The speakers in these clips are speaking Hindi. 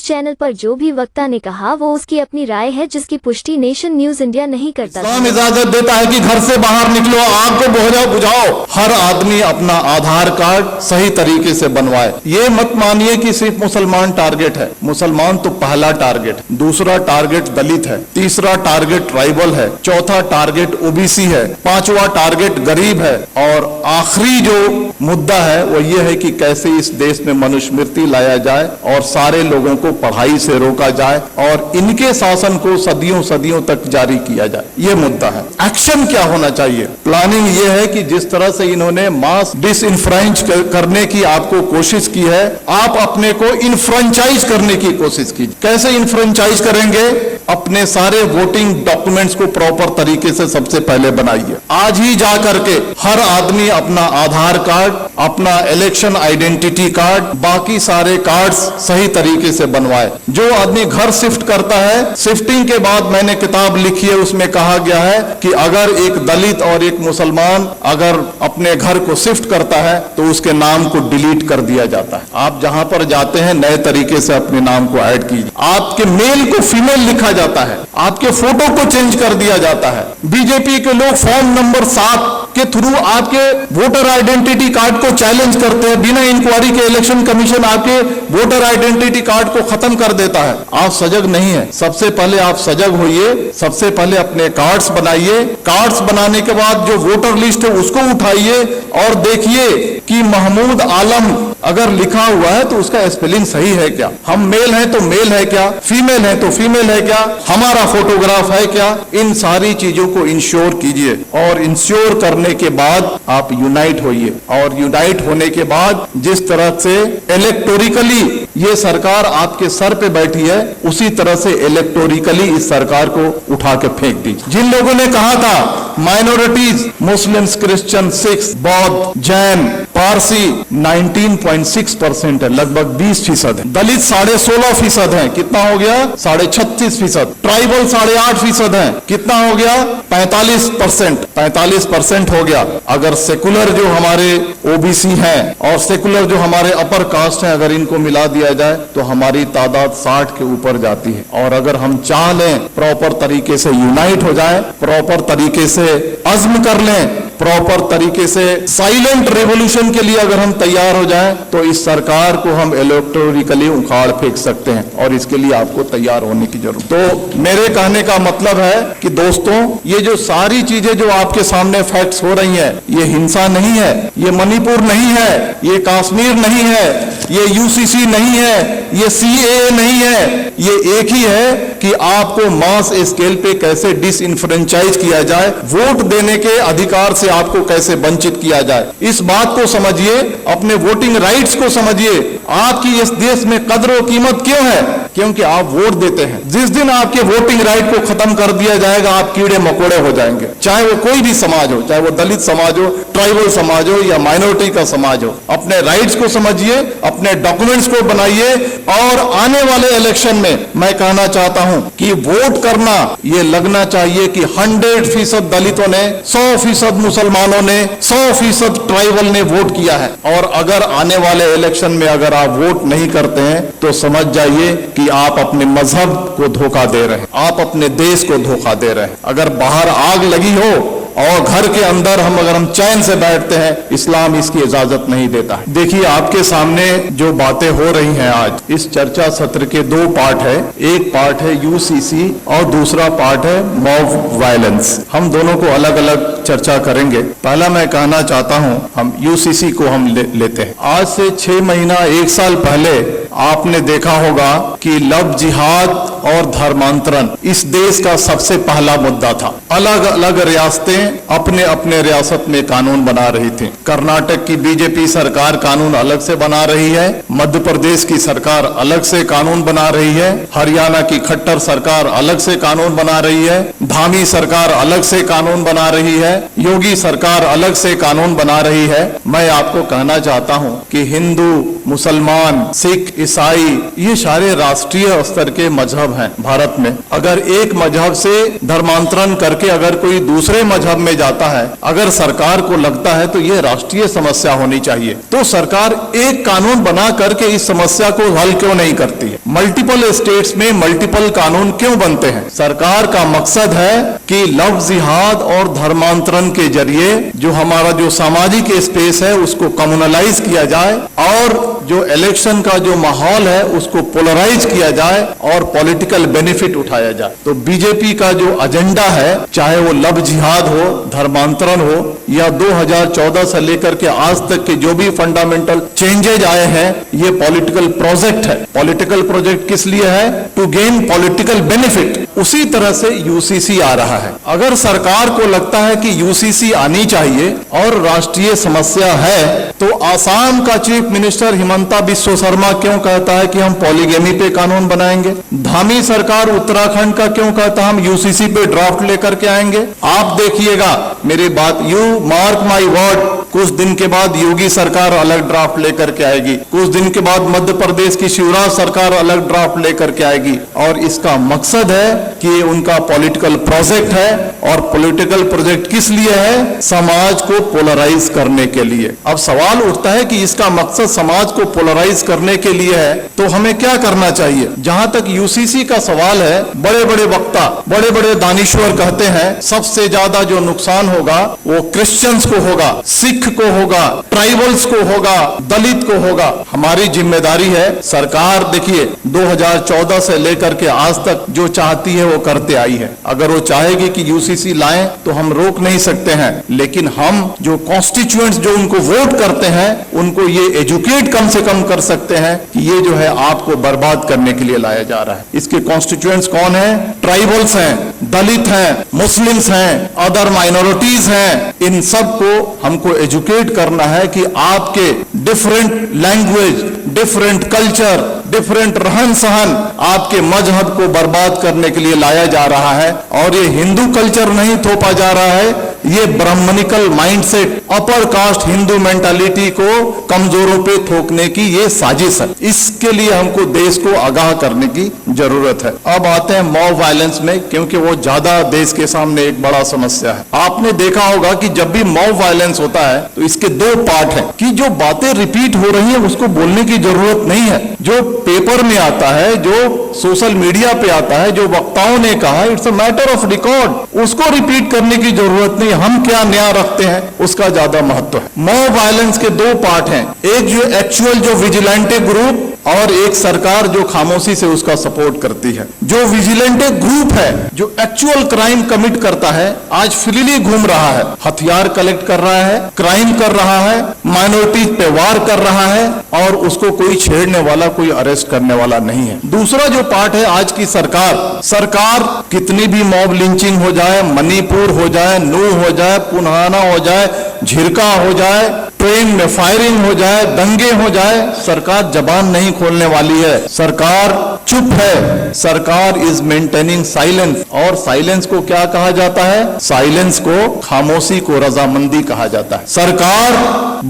चैनल पर जो भी वक्ता ने कहा वो उसकी अपनी राय है, जिसकी पुष्टि नेशन न्यूज इंडिया नहीं करता। इस्लाम इजाजत देता है कि घर से बाहर निकलो, आग को बुझाओ। हर आदमी अपना आधार कार्ड सही तरीके से बनवाए। ये मत मानिए कि सिर्फ मुसलमान टारगेट है। मुसलमान तो पहला टारगेट, दूसरा टारगेट दलित है, तीसरा टारगेट ट्राइबल है, चौथा टारगेट ओबीसी है, पांचवा टारगेट गरीब है, और आखिरी जो मुद्दा है वो ये है कि कैसे इस देश में मनुस्मृति लाया जाए और सारे लोगों को पढ़ाई से रोका जाए और इनके शासन को सदियों सदियों तक जारी किया जाए। ये मुद्दा है। एक्शन क्या होना चाहिए? प्लानिंग ये है कि जिस तरह से इन्होंने मास डिसइंफ्रेंच करने की आपको कोशिश की है, आप अपने को इनफ्रेंचाइज करने की कोशिश कीजिए। कैसे इनफ्रेंचाइज करेंगे? अपने सारे वोटिंग डॉक्यूमेंट्स को प्रॉपर तरीके से सबसे पहले बनाइए। आज ही जा करके हर आदमी अपना आधार कार्ड, अपना इलेक्शन आइडेंटिटी कार्ड, बाकी सारे कार्ड्स सही तरीके से बनवाए। जो आदमी घर शिफ्ट करता है, शिफ्टिंग के बाद मैंने किताब लिखी है, उसमें कहा गया है कि अगर एक दलित और एक मुसलमान अगर अपने घर को शिफ्ट करता है तो उसके नाम को डिलीट कर दिया जाता है। आप जहां पर जाते हैं नए तरीके से अपने नाम को ऐड कीजिए। आपके मेल को फीमेल लिखा जाता है, आपके फोटो को चेंज कर दिया जाता है। बीजेपी के लोग फॉर्म नंबर 7 के थ्रू आपके वोटर आइडेंटिटी कार्ड को चैलेंज करते हैं। बिना इंक्वायरी के इलेक्शन कमीशन आपके वोटर आइडेंटिटी कार्ड को खत्म कर देता है। आप सजग नहीं है। सबसे पहले आप सजग होइए, सबसे पहले अपने कार्ड्स बनाइए। कार्ड्स बनाने के बाद जो वोटर लिस्ट है उसको उठाइए और देखिए कि महमूद आलम अगर लिखा हुआ है तो उसका स्पेलिंग सही है क्या? हम मेल हैं तो मेल है क्या? फीमेल है तो फीमेल है क्या? हमारा फोटोग्राफ है क्या? इन सारी चीजों को इंश्योर कीजिए और इंश्योर करने के बाद आप यूनाइट होइए। और यूनाइट होने के बाद जिस तरह से इलेक्टोरिकली ये सरकार आपके सर पे बैठी है, उसी तरह से इलेक्टोरिकली इस सरकार को उठा के फेंक दीजिए। जिन लोगों ने कहा था माइनॉरिटीज, मुस्लिम्स, क्रिश्चियन, सिख, बौद्ध, जैन, पारसी 19.6% है, लगभग 20% है। दलित 16.5% है, कितना हो गया? 36.5%। ट्राइबल 8.5% है, कितना हो गया? 45%। 45% हो गया। अगर सेकुलर जो हमारे ओबीसी हैं और सेकुलर जो हमारे अपर कास्ट हैं, अगर इनको मिला दिया जाए तो हमारी तादाद 60 के ऊपर जाती है। और अगर हम चाह लें प्रॉपर तरीके से यूनाइट हो जाए, प्रॉपर तरीके से अज़्म कर लें, प्रॉपर तरीके से साइलेंट रेवोल्यूशन के लिए अगर हम तैयार हो जाएं, तो इस सरकार को हम इलेक्टोरिकली उखाड़ फेंक सकते हैं। और इसके लिए आपको तैयार होने की जरूरत। तो मेरे कहने का मतलब है कि दोस्तों, ये जो सारी चीजें जो आपके सामने फैक्ट्स हो रही हैं, ये हिंसा नहीं है, ये मणिपुर नहीं है, ये कश्मीर नहीं है, ये यूसीसी नहीं है, ये सीएए नहीं है। ये एक ही है कि आपको मास स्केल पे कैसे डिसइंफ्रेंचाइज किया जाए, वोट देने के अधिकार से आपको कैसे वंचित किया जाए। इस बात को समझिए, अपने वोटिंग राइट्स को समझिए। आपकी इस देश में कद्र और कीमत क्यों है? क्योंकि आप वोट देते हैं। जिस दिन आपके वोटिंग राइट को खत्म कर दिया जाएगा, आप कीड़े मकोड़े हो जाएंगे। चाहे वो कोई भी समाज हो, चाहे वो दलित समाज हो, ट्राइबल समाज हो या माइनॉरिटी का समाज हो। अपने राइट्स को समझिए, अपने डॉक्यूमेंट्स को बनाइए और आने वाले इलेक्शन में मैं कहना चाहता हूं कि वोट करना ये लगना चाहिए कि 100% दलितों ने, 100% मुसलमानों ने, 100% ट्राइबल ने वोट किया है। और अगर आने वाले इलेक्शन में अगर आप वोट नहीं करते हैं तो समझ जाइए कि आप अपने मजहब को धोखा दे रहे हैं, आप अपने देश को धोखा दे रहे हैं। अगर बाहर आग लगी हो और घर के अंदर अगर हम चैन से बैठते हैं, इस्लाम इसकी इजाजत नहीं देता है। देखिए, आपके सामने जो बातें हो रही हैं आज, इस चर्चा सत्र के 2 पार्ट है। एक पार्ट है यूसीसी और दूसरा पार्ट है मॉब वायलेंस। हम दोनों को अलग अलग चर्चा करेंगे। पहला मैं कहना चाहता हूं, हम यूसीसी को हम लेते हैं। आज से 6 महीना 1 साल पहले आपने देखा होगा कि लव जिहाद और धर्मांतरण इस देश का सबसे पहला मुद्दा था। अलग अलग रियासतें अपने अपने रियासत में कानून बना रही थी। कर्नाटक की बीजेपी सरकार कानून अलग से बना रही है, मध्य प्रदेश की सरकार अलग से कानून बना रही है, हरियाणा की खट्टर सरकार अलग से कानून बना रही है, धामी सरकार अलग से कानून बना रही है, योगी सरकार अलग से कानून बना रही है। मैं आपको कहना चाहता हूं कि हिंदू, मुसलमान, सिख, ईसाई ये सारे राष्ट्रीय स्तर के मजहब मजहब हैं भारत में, अगर एक मजहब से धर्मांतरण करके अगर कोई दूसरे मजहब में जाता है, अगर सरकार को लगता है तो ये राष्ट्रीय समस्या होनी चाहिए, तो सरकार एक कानून बना करके इस समस्या को हल क्यों नहीं करती है? मल्टीपल स्टेट्स में मल्टीपल कानून क्यों बनते हैं? सरकार का मकसद है कि लव जिहाद और धर्मांतरण के जरिए जो हमारा जो सामाजिक स्पेस है उसको कम्युनलाइज किया जाए और जो इलेक्शन का जो माहौल है उसको पोलराइज किया जाए और पॉलिटिकल बेनिफिट उठाया जाए। तो बीजेपी का जो एजेंडा है, चाहे वो लव जिहाद हो, धर्मांतरण हो, या 2014 से लेकर के आज तक के जो भी फंडामेंटल चेंजेज आए हैं, ये पॉलिटिकल प्रोजेक्ट है। पॉलिटिकल प्रोजेक्ट किस लिए है? To gain political benefit. उसी तरह से यूसीसी आ रहा है। अगर सरकार को लगता है कि यूसीसी आनी चाहिए और राष्ट्रीय समस्या है, तो आसाम का चीफ मिनिस्टर हिमंता बिस्वा शर्मा क्यों कहता है कि हम पॉलीगेमी पे कानून बनाएंगे? धामी सरकार उत्तराखंड का क्यों कहता है हम यूसीसी पे ड्राफ्ट लेकर के आएंगे? आप देखिएगा मेरी बात, यू मार्क माई वर्ड, कुछ दिन के बाद योगी सरकार अलग ड्राफ्ट लेकर के आएगी, कुछ दिन के बाद मध्य प्रदेश की शिवराज सरकार अलग ड्राफ्ट लेकर के आएगी, और इसका मकसद है कि उनका पॉलिटिकल प्रोजेक्ट है। और पॉलिटिकल प्रोजेक्ट किस लिए है? समाज को पोलराइज करने के लिए। अब सवाल उठता है कि इसका मकसद समाज को पोलराइज करने के लिए है, तो हमें क्या करना चाहिए? जहां तक यूसीसी का सवाल है, बड़े बड़े वक्ता, बड़े बड़े दानिश्वर कहते हैं सबसे ज्यादा जो नुकसान होगा वो क्रिश्चियंस को होगा, सिख को होगा, ट्राइबल्स को होगा, दलित को होगा। हमारी जिम्मेदारी है, सरकार देखिए 2014 से लेकर के आज तक जो चाहती है वो करते आई है। अगर वो चाहेगी कि यूसीसी लाएं तो हम रोक नहीं सकते हैं, लेकिन हम जो कॉन्स्टिट्यूएंट्स जो उनको वोट करते हैं उनको ये एजुकेट कम से कम कर सकते हैं कि ये जो है आपको बर्बाद करने के लिए लाया जा रहा है। इसके कॉन्स्टिट्यूएंट्स कौन है? ट्राइबल्स हैं, दलित हैं, मुस्लिम्स हैं, अदर माइनॉरिटीज हैं। इन सब को हमको एजुकेट करना है कि आपके different language, different culture, different रहन सहन आपके मजहब को बर्बाद करने के लिए लाया जा रहा है। और ये हिंदू कल्चर नहीं थोपा जा रहा है, ये brahmanical mindset, upper caste Hindu mentality को कमजोरों पे थोकने की ये साजिश है। इसके लिए हमको देश को आगाह करने की जरूरत है। अब आते हैं मॉब वायलेंस में, क्योंकि वो ज्यादा देश के सामने एक बड़ा समस्या है। आपने देखा होगा कि जब भी मॉब वायलेंस होता है तो इसके दो पार्ट हैं कि जो बातें रिपीट हो रही है उसको बोलने की जरूरत नहीं है, जो पेपर में आता है, जो सोशल मीडिया पे आता है, जो वक्ताओं ने कहा, it's a matter of record, उसको रिपीट करने की जरूरत नहीं। हम क्या नया रखते हैं उसका ज्यादा महत्व है। मॉब वायलेंस के दो पार्ट हैं, एक जो एक्चुअल जो विजिलेंटे ग्रुप और एक सरकार जो खामोशी से उसका सपोर्ट करती है। जो विजिलेंटे ग्रुप है, जो एक्चुअल क्राइम कमिट करता है, आज फ्रीली घूम रहा है, हथियार कलेक्ट कर रहा है, क्राइम कर रहा है, माइनॉरिटीज पे वार कर रहा है, और उसको कोई छेड़ने वाला, कोई अरेस्ट करने वाला नहीं है। दूसरा जो पार्ट है आज की सरकार कितनी भी मॉब लिंचिंग हो जाए, मणिपुर हो जाए, नू हो जाए, पुनहाना हो जाए, झिरका हो जाए, ट्रेन में फायरिंग हो जाए, दंगे हो जाए, सरकार जबान नहीं खोलने वाली है। सरकार चुप है। सरकार इज मेंटेनिंग साइलेंस। और साइलेंस को क्या कहा जाता है? साइलेंस को, खामोशी को रजामंदी कहा जाता है। सरकार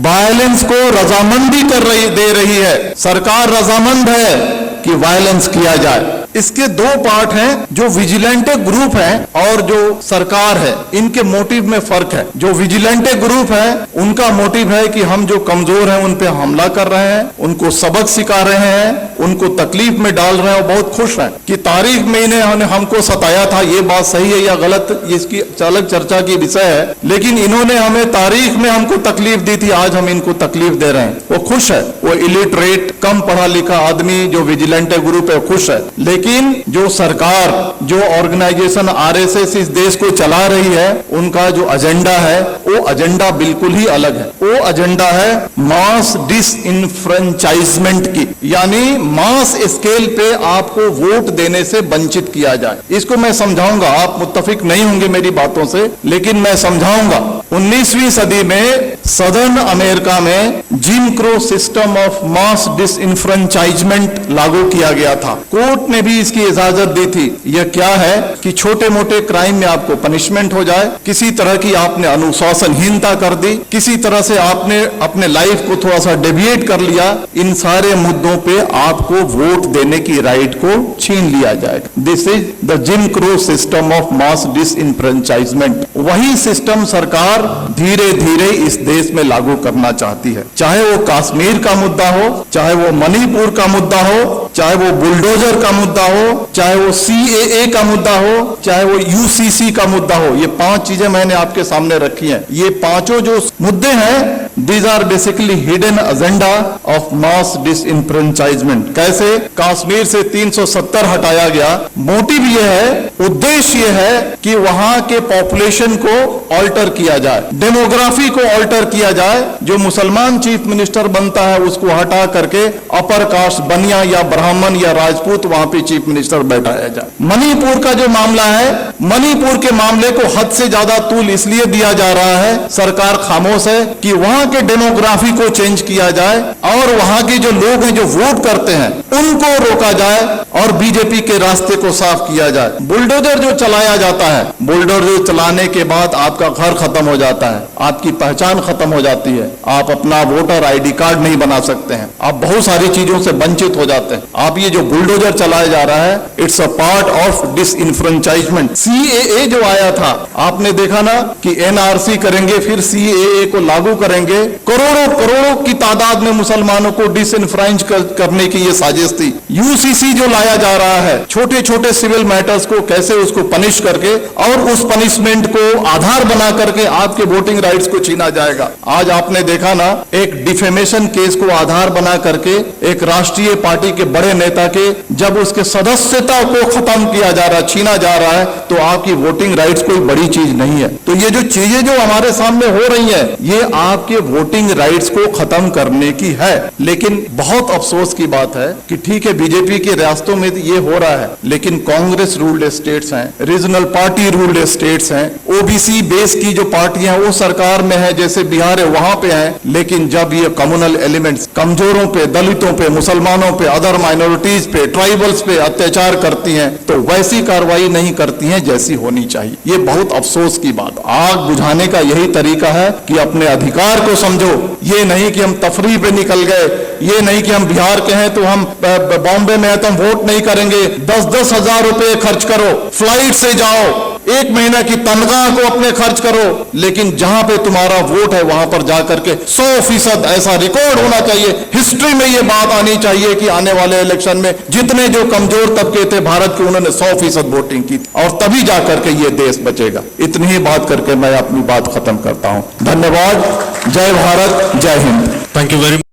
वायलेंस को रजामंदी दे रही है। सरकार रजामंद है कि वायलेंस किया जाए। इसके दो पार्ट हैं, जो विजिलेंटे ग्रुप है और जो सरकार है, इनके मोटिव में फर्क है। जो विजिलेंटे ग्रुप है उनका मोटिव है कि हम जो कमजोर हैं उन पे हमला कर रहे हैं, उनको सबक सिखा रहे हैं, उनको तकलीफ में डाल रहे हैं, और बहुत खुश हैं कि तारीख में इन्हें हमको सताया था। ये बात सही है या गलत, इसकी अलग चर्चा की विषय है, लेकिन इन्होंने हमें तारीख में हमको तकलीफ दी थी, आज हम इनको तकलीफ दे रहे हैं। वो खुश है, वो इलिटरेट, कम पढ़ा लिखा आदमी जो विजिलेंटे ग्रुप है खुश है। लेकिन जो सरकार, जो ऑर्गेनाइजेशन आरएसएस इस देश को चला रही है, उनका जो एजेंडा है वो एजेंडा बिल्कुल ही अलग है। वो एजेंडा है मास डिसइनफ्रेंचाइजमेंट की, यानी मास स्केल पे आपको वोट देने से वंचित किया जाए। इसको मैं समझाऊंगा, आप मुत्तफिक नहीं होंगे मेरी बातों से, लेकिन मैं समझाऊंगा। 19वीं सदी में सदर्न अमेरिका में Jim Crow system of mass disenfranchisement लागू किया गया था। कोर्ट ने भी इसकी इजाजत दी थी। यह क्या है कि छोटे मोटे क्राइम में आपको पनिशमेंट हो जाए, किसी तरह की आपने अनुशासनहीनता कर दी, किसी तरह से आपने अपने लाइफ को थोड़ा सा डेविएट कर लिया, इन सारे मुद्दों पे आपको वोट देने की राइट को छीन लिया जाएगा। This is the Jim Crow system of mass disenfranchisement. वही सिस्टम सरकार धीरे धीरे इस देश में लागू करना चाहती है। चाहे वो कश्मीर का मुद्दा हो, चाहे वो मणिपुर का मुद्दा हो, चाहे वो बुलडोजर का मुद्दा हो, चाहे वो CAA का मुद्दा हो, चाहे वो UCC का मुद्दा हो, ये 5 चीजें मैंने आपके सामने रखी हैं। ये पांचों जो मुद्दे हैं, these are basically hidden agenda of mass disenfranchisement. कैसे कश्मीर से 370 हटाया गया, मोटिव ये है, उद्देश्य ये है कि वहां के पॉपुलेशन को ऑल्टर किया जाए, डेमोग्राफी को ऑल्टर किया जाए। जो मुसलमान चीफ मिनिस्टर बनता है उसको हटा करके अपर कास्ट बनिया या ब्राह्मण या राजपूत वहां पे चीफ मिनिस्टर बैठाया जाए। मणिपुर का जो मामला है, मणिपुर के मामले को हद से ज्यादा तूल इसलिए दिया जा रहा है, सरकार खामोश है कि वहां के डेमोग्राफी को चेंज किया जाए और वहां के जो लोग हैं जो वोट करते हैं उनको रोका जाए और बीजेपी के रास्ते को साफ किया जाए। बुलडोजर जो चलाया जाता है, बुलडोजर चलाने के बाद आपका घर खत्म हो जाता है, आपकी पहचान खत्म हो जाती है, आप अपना वोटर ID कार्ड नहीं बना सकते हैं, आप बहुत सारी चीजों से वंचित हो जाते हैं। आप ये जो बुलडोजर चलाया जा रहा है, it's a part of disenfranchisement. CAA जो आया था, आपने देखा ना कि NRC करेंगे फिर CAA को लागू करेंगे, करोड़ों करोड़ों की तादाद में मुसलमानों को डिसइंफ्रेंच करने की ये साजिश थी। UCC जो लाया जा रहा है, छोटे छोटे सिविल मैटर्स को कैसे उसको पनिश करके और उस पनिशमेंट को आधार बना करके आपके वोटिंग राइट्स को छीना जाएगा। आज आपने देखा ना, एक डिफेमेशन केस को आधार बना करके एक राष्ट्रीय पार्टी के बड़े नेता के जब उसके सदस्यता को खत्म किया जा रहा, छीना जा रहा है, तो आपकी वोटिंग राइट्स कोई बड़ी चीज नहीं है। तो ये जो चीजें जो हमारे सामने हो रही है, ये आपके वोटिंग राइट्स को खत्म करने की है। लेकिन बहुत अफसोस की बात है कि ठीक है बीजेपी के रियासतों में ये हो रहा है, लेकिन कांग्रेस रूल्ड स्टेट्स हैं, रीजनल पार्टी रूल्ड स्टेट्स हैं, OBC बेस की जो पार्टियां वो सरकार में है, जैसे बिहार है वहां पे है। लेकिन जब ये कम्युनल एलिमेंट्स कमजोरों पे, दलितों पे, मुसलमानों पे, अदर माइनॉरिटीज पे, ट्राइबल्स पे अत्याचार करती हैं, तो वैसी कार्रवाई नहीं करती हैं जैसी होनी चाहिए। ये बहुत अफसोस की बात। आग बुझाने का यही तरीका है कि अपने अधिकार को समझो। ये नहीं कि हम तफरीह पे निकल गए, ये नहीं कि हम बिहार के हैं तो हम बॉम्बे में है तो हम वोट नहीं करेंगे। 10-10 हजार रुपए खर्च करो, फ्लाइट से जाओ, 1 महीना की तनख्वाह को अपने खर्च करो, लेकिन जहां पे तुम्हारा वोट है वहां पर जाकर के 100% ऐसा रिकॉर्ड होना चाहिए, हिस्ट्री में ये बात आनी चाहिए कि आने वाले इलेक्शन में जितने जो कमजोर तबके थे भारत के, उन्होंने 100% वोटिंग की और तभी जाकर के ये देश बचेगा। इतनी ही बात करके मैं अपनी बात खत्म करता हूं। धन्यवाद। जय भारत, जय Hind. Thank you very much.